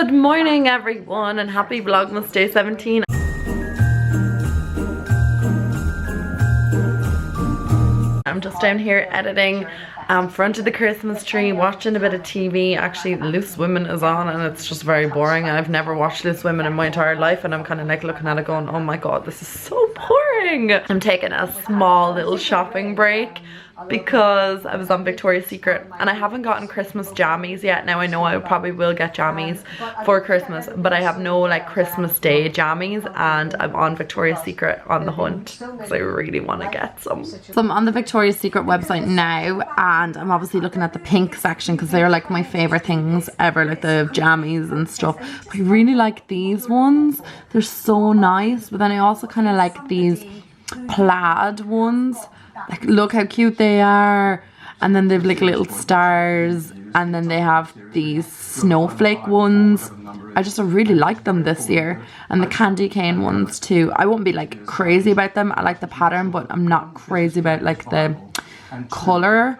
Good morning everyone and happy Vlogmas day 17. I'm just down here editing front of the Christmas tree, watching a bit of TV. Actually, Loose Women is on and it's just very boring. I've never watched Loose Women in my entire life and I'm kind of like looking at it going, oh my god, this is so boring. I'm taking a small little shopping break because I was on Victoria's Secret and I haven't gotten Christmas jammies yet. Now I know I probably will get jammies for Christmas, but I have no like Christmas Day jammies, and I'm on Victoria's Secret on the hunt because I really want to get some. So I'm on the Victoria's Secret website now and I'm obviously looking at the pink section because they're like my favorite things ever, like the jammies and stuff. I really like these ones, they're so nice, but then I also kind of like these plaid ones. Like, look how cute they are. And then they've like little stars, and then they have these snowflake ones. I just really like them this year. And the candy cane ones too. I won't be like crazy about them. I like the pattern, but I'm not crazy about like the colour.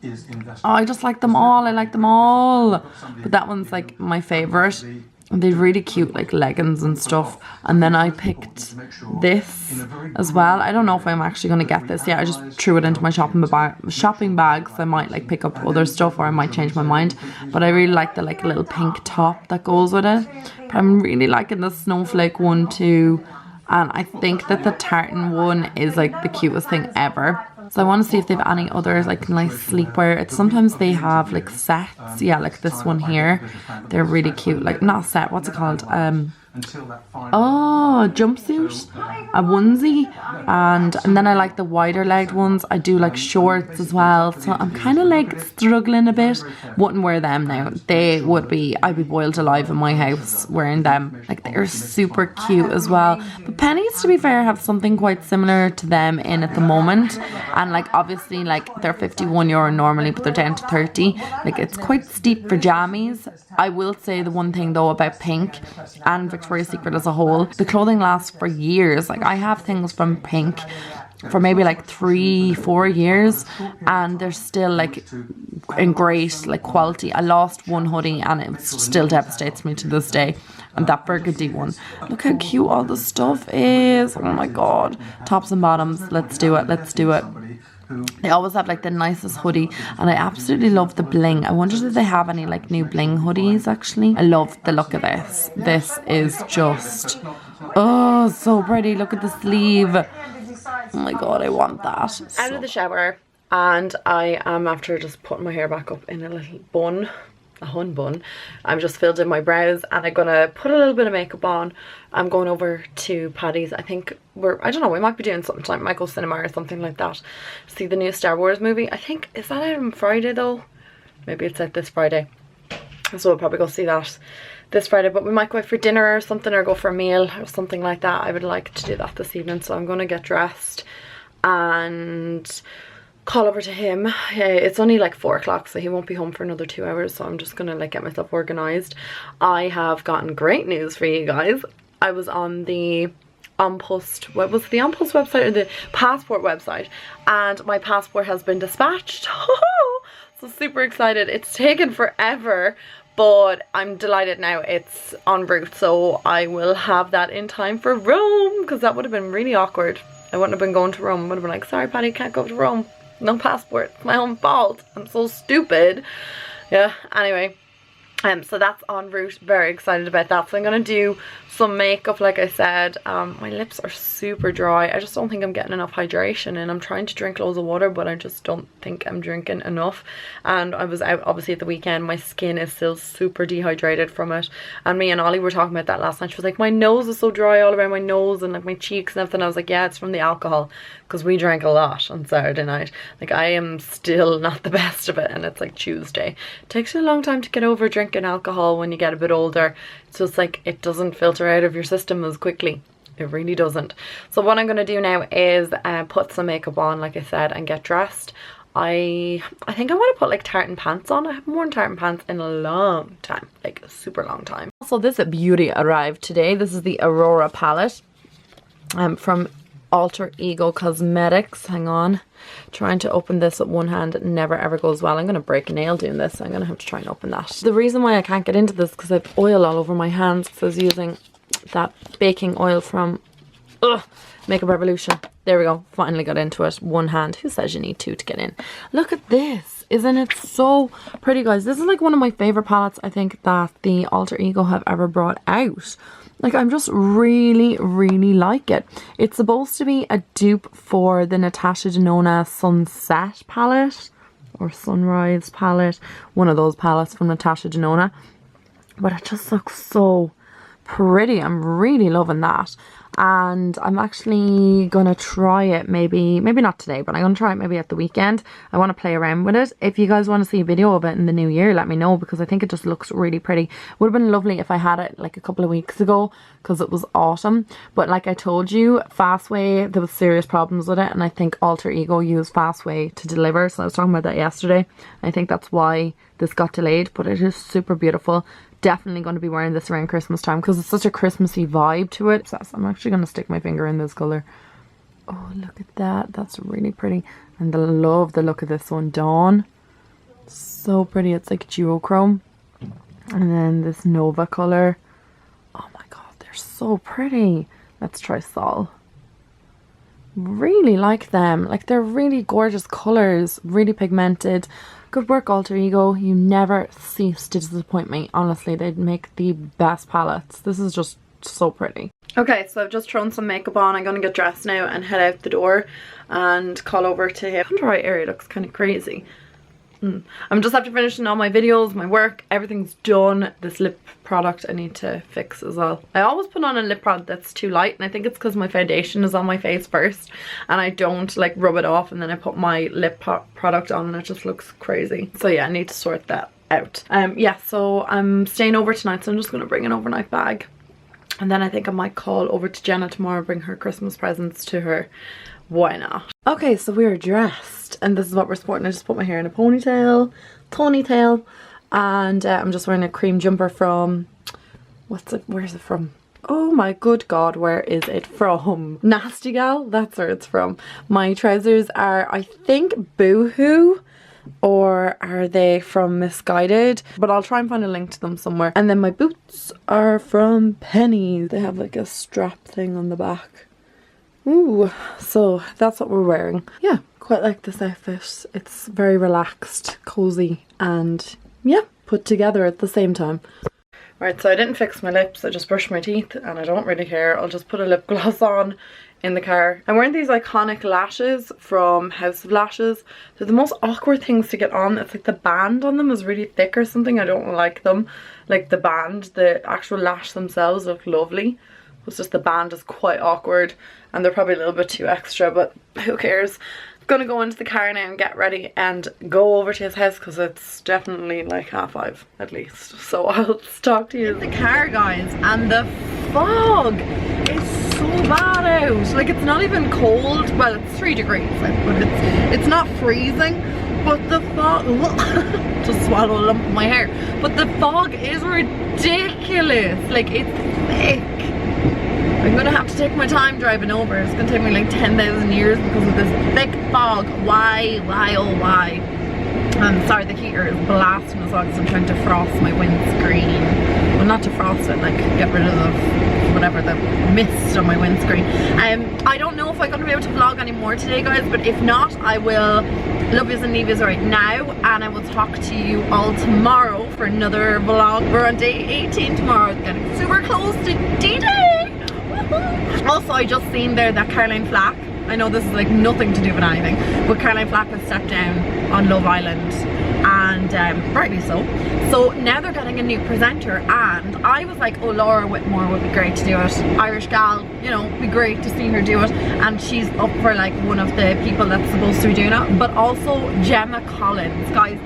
Oh, I just like them all. I like them all. But that one's like my favourite. They're really cute, like leggings and stuff. And then I picked this as well. I don't know if I'm actually going to get this yet. I just threw it into my shopping bag, so I might like pick up other stuff, or I might change my mind. But I really like the like little pink top that goes with it. But I'm really liking the snowflake one too. And I think that the tartan one is like the cutest thing ever. So I want to see if they have any others like nice sleepwear. It's sometimes they have like sets. Yeah, like this one here. They're really cute. Like, not set, what's it called? Oh, jumpsuit, a onesie, and then I like the wider legged ones. I do like shorts as well, so I'm kind of like struggling a bit. Wouldn't wear them now. They would be, I'd be boiled alive in my house wearing them. Like, they're super cute as well. But pennies, to be fair, have something quite similar to them in at the moment, and like obviously like they're €51 normally, but they're down to 30. Like, it's quite steep for jammies. I will say the one thing though about Pink and Victoria's Secret as a whole, the clothing lasts for years. Like, I have things from Pink for maybe like 3-4 years and they're still like in great like quality. I lost one hoodie and it still devastates me to this day, and that burgundy one. Look how cute all the stuff is. Oh my god. Tops and bottoms, let's do it, let's do it. They always have like the nicest hoodie, and I absolutely love the bling. I wonder if they have any like new bling hoodies actually. I love the look of this. This is just, oh, so pretty. Look at the sleeve. Oh my god, I want that. Out of the shower, and I am after just putting my hair back up in a little bun. A hun bun. I'm just filled in my brows and I'm gonna put a little bit of makeup on. I'm going over to Paddy's. I think I don't know, we might be doing something tonight. Might go cinema or something like that. See the new Star Wars movie. I think, is that out on Friday though? Maybe it's out this Friday. So we'll probably go see that this Friday, but we might go out for dinner or something, or go for a meal or something like that. I would like to do that this evening, so I'm gonna get dressed and call over to him. It's only like 4 o'clock, so he won't be home for another 2 hours, so I'm just gonna like get myself organized. I have gotten great news for you guys. I was on the what was the Post website, or the passport website, and my passport has been dispatched. So super excited. It's taken forever, but I'm delighted now it's en route, so I will have that in time for Rome, because that would have been really awkward. I wouldn't have been going to Rome. I would have been like, sorry Patty, can't go to Rome. No passport. It's my own fault. I'm so stupid. Yeah, anyway. So that's en route. Very excited about that. So I'm going to do some makeup, like I said. My lips are super dry. I just don't think I'm getting enough hydration, and I'm trying to drink loads of water, but I just don't think I'm drinking enough. And I was out obviously at the weekend. My skin is still super dehydrated from it, and me and Ollie were talking about that last night. She was like, my nose is so dry all around my nose and like my cheeks and everything. I was like, yeah, it's from the alcohol, because we drank a lot on Saturday night. Like, I am still not the best of it, and it's like Tuesday. It takes you a long time to get over drinking alcohol when you get a bit older. So it's like, it doesn't filter out of your system as quickly. It really doesn't. So what I'm going to do now is put some makeup on, like I said, and get dressed. I think I want to put like tartan pants on. I haven't worn tartan pants in a long time, like a super long time. Also, this beauty arrived today. This is the Aurora palette from Alter Ego Cosmetics. Hang on. Trying to open this with one hand never ever goes well. I'm going to break a nail doing this. So I'm going to have to try and open that. The reason why I can't get into this because I have oil all over my hands because I was using that baking oil from Makeup Revolution. There we go. Finally got into it. One hand. Who says you need two to get in? Look at this. Isn't it so pretty, guys? This is like one of my favorite palettes I think that the Alter Ego have ever brought out. Like, I'm just really like it. It's supposed to be a dupe for the Natasha Denona Sunset palette or Sunrise palette. One of those palettes from Natasha Denona. But it just looks so pretty. I'm really loving that. And I'm actually gonna try it maybe not today, but I'm gonna try it maybe at the weekend. I want to play around with it. If you guys want to see a video of it in the new year, let me know, because I think it just looks really pretty. Would have been lovely if I had it like a couple of weeks ago because it was autumn, but like I told you, Fastway, there was serious problems with it, and I think Alter Ego used Fastway to deliver, so I was talking about that yesterday. I think that's why this got delayed, but it is super beautiful. Definitely going to be wearing this around Christmas time because it's such a Christmassy vibe to it. So I'm actually going to stick my finger in this colour. Oh, look at that. That's really pretty. And I love the look of this one. Dawn. So pretty. It's like duochrome. And then this Nova colour. Oh my god, they're so pretty. Let's try Sol. Really like them. Like, they're really gorgeous colours. Really pigmented. Good work, Alter Ego. You never cease to disappoint me. Honestly, they make the best palettes. This is just so pretty. Okay, so I've just thrown some makeup on. I'm going to get dressed now and head out the door and call over to him. The under eye area looks kind of crazy. I'm just after finishing all my videos, my work, everything's done. This lip product I need to fix as well. I always put on a lip product that's too light, and I think it's because my foundation is on my face first and I don't like rub it off, and then I put my lip product on and it just looks crazy. So yeah, I need to sort that out. Yeah, so I'm staying over tonight, so I'm just going to bring an overnight bag, and then I think I might call over to Jenna tomorrow, bring her Christmas presents to her. Why not? Okay, so we're dressed and this is what we're sporting. I just put my hair in a ponytail, and I'm just wearing a cream jumper from, where's it from? Oh my good god, where is it from? Nasty Gal, that's where it's from. My trousers are, I think, Boohoo, or are they from Misguided? But I'll try and find a link to them somewhere. And then my boots are from Penneys. They have like a strap thing on the back. Ooh, so that's what we're wearing. Yeah, quite like this outfit. It's very relaxed, cozy, and yeah, put together at the same time. Right, so I didn't fix my lips, I just brushed my teeth, and I don't really care. I'll just put a lip gloss on in the car. I'm wearing these iconic lashes from House of Lashes. They're the most awkward things to get on. It's like the band on them is really thick or something. I don't like them. Like the band, the actual lash themselves look lovely. It's just the band is quite awkward and they're probably a little bit too extra, but who cares. I'm gonna go into the car now and get ready and go over to his house because it's definitely like 5:30 at least. So I'll talk to you in the car, guys. And the fog is so bad out. Like, it's not even cold. Well, it's 3 degrees, like, but it's not freezing. But the fog, just swallow a lump of my hair. But the fog is ridiculous. Like, it's thick. I'm gonna have to take my time driving over. It's gonna take me like 10,000 years because of this thick fog. Why, oh why? I'm sorry, the heater is blasting as well because I'm trying to frost my windscreen. Well, not to frost it, like get rid of the, whatever, the mist on my windscreen. I don't know if I'm gonna be able to vlog anymore today, guys, but if not, I will love yous and leave yous right now, and I will talk to you all tomorrow for another vlog. We're on day 18 tomorrow. It's getting super close to D-Day. Also, I just seen there that Caroline Flack, I know this is like nothing to do with anything, but Caroline Flack has stepped down on Love Island, and rightly so. So now they're getting a new presenter, and I was like, oh, Laura Whitmore would be great to do it. Irish gal, you know, be great to see her do it, and she's up for like one of the people that's supposed to be doing it. But also Gemma Collins, guys.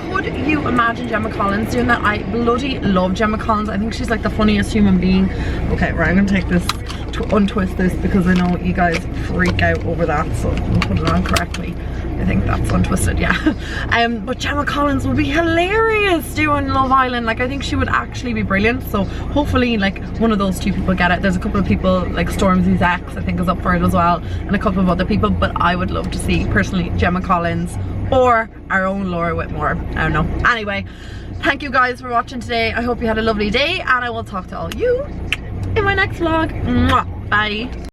Could you imagine Gemma Collins doing that? I bloody love Gemma Collins. I think she's like the funniest human being. Okay, right, I'm gonna take this to untwist this because I know you guys freak out over that, so I'm gonna put it on correctly. I think that's untwisted, yeah. But Gemma Collins would be hilarious doing Love Island. Like, I think she would actually be brilliant. So hopefully, like, one of those two people get it. There's a couple of people, like Stormzy's ex, I think, is up for it as well, and a couple of other people. But I would love to see, personally, Gemma Collins or our own Laura Whitmore. I don't know. Anyway, thank you guys for watching today. I hope you had a lovely day, and I will talk to all you in my next vlog. Mwah. Bye.